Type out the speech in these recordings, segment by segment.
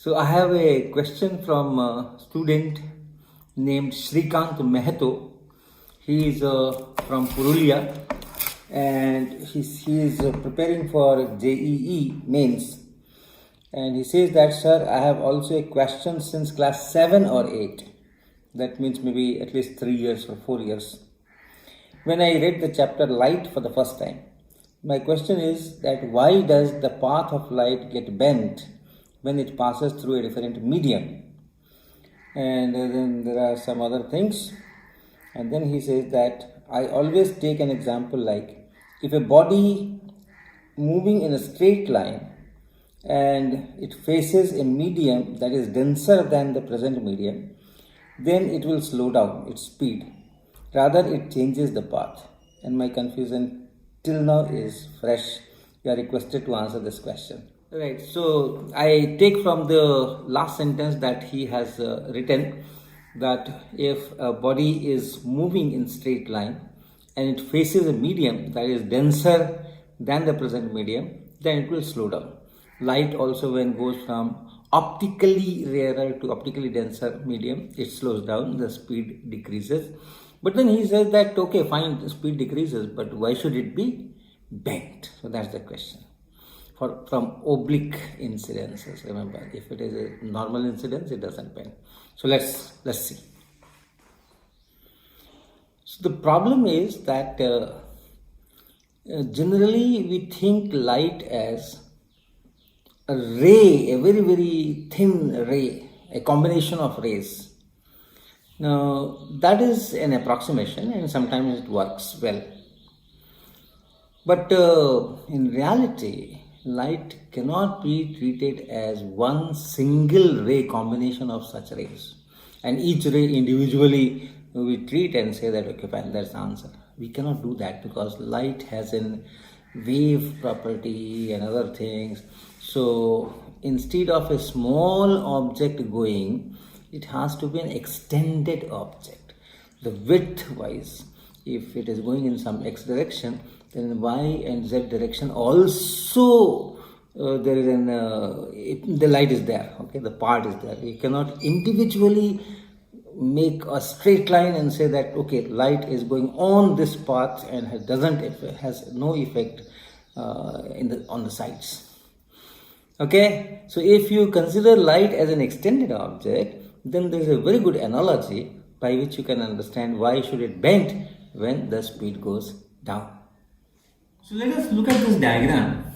So I have a question from a student named Shrikant Mehato. He is from Purulia and he is preparing for JEE mains. And he says that, sir, I have also a question since class 7 or 8. That means maybe at least 3 years or 4 years. When I read the chapter light for the first time, my question is that why does the path of light get bent when it passes through a different medium? And then there are some other things. And then he says that I always take an example like if a body moving in a straight line and it faces a medium that is denser than the present medium, then it will slow down its speed. Rather, it changes the path. And my confusion till now is fresh. You are requested to answer this question. Right, so I take from the last sentence that he has written that if a body is moving in straight line and it faces a medium that is denser than the present medium, then it will slow down. Light also, when goes from optically rarer to optically denser medium, it slows down, the speed decreases. But then he says that, okay, fine, the speed decreases, but why should it be bent? So that's the question. From oblique incidences, remember, if it is a normal incidence, it doesn't bend. So let's see. So the problem is that generally we think light as a ray, a very, very thin ray, a combination of rays. Now, that is an approximation and sometimes it works well. But in reality, light cannot be treated as one single ray combination of such rays. And each ray individually we treat and say that, okay, fine, that's the answer. We cannot do that because light has a wave property and other things. So instead of a small object going, it has to be an extended object. The width wise, if it is going in some x direction, then y and z direction also there is the light is there, okay, the part is there. You cannot individually make a straight line and say that, okay, light is going on this path and has no effect on the sides. Okay, so if you consider light as an extended object, then there is a very good analogy by which you can understand why should it bend when the speed goes down. So let us look at this diagram.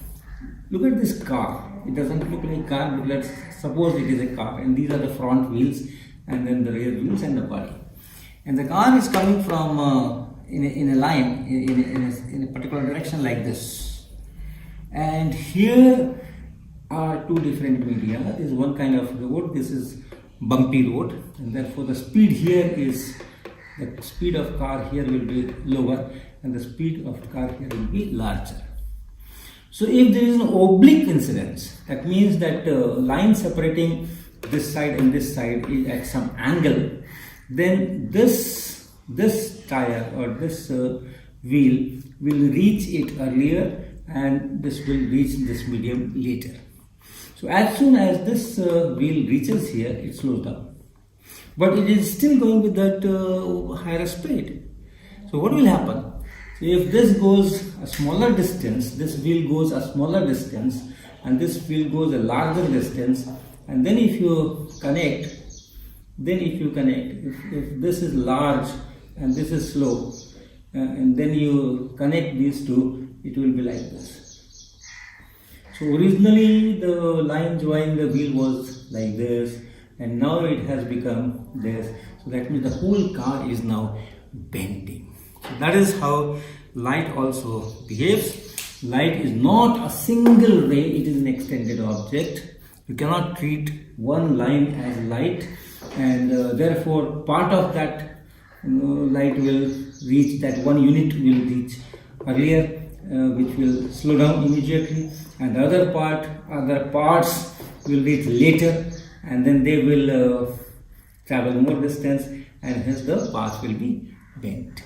Look at this car. It doesn't look like a car, but let's suppose it is a car, and these are the front wheels and then the rear wheels and the body. And the car is coming from in a line in a particular direction like this. And here are two different media. This is one kind of road, this is bumpy road, and therefore the speed here is, the speed of car here will be lower and the speed of car here will be larger. So if there is an oblique incidence, that means that line separating this side and this side is at some angle, then this tire or this wheel will reach it earlier and this will reach this medium later. So as soon as this wheel reaches here, it slows down. But it is still going with that higher speed. So what will happen? So if this goes a smaller distance, this wheel goes a smaller distance, and this wheel goes a larger distance, and then if you connect, if this is large and this is slow, and then you connect these two, it will be like this. So originally the line joining the wheel was like this, and now it has become this. So that means the whole car is now bending. So that is how light also behaves. Light is not a single ray, it is an extended object. You cannot treat one line as light, and therefore part of that light will reach, that one unit will reach earlier, which will slow down immediately, and the other parts will reach later, and then they will travel more distance, and hence the path will be bent.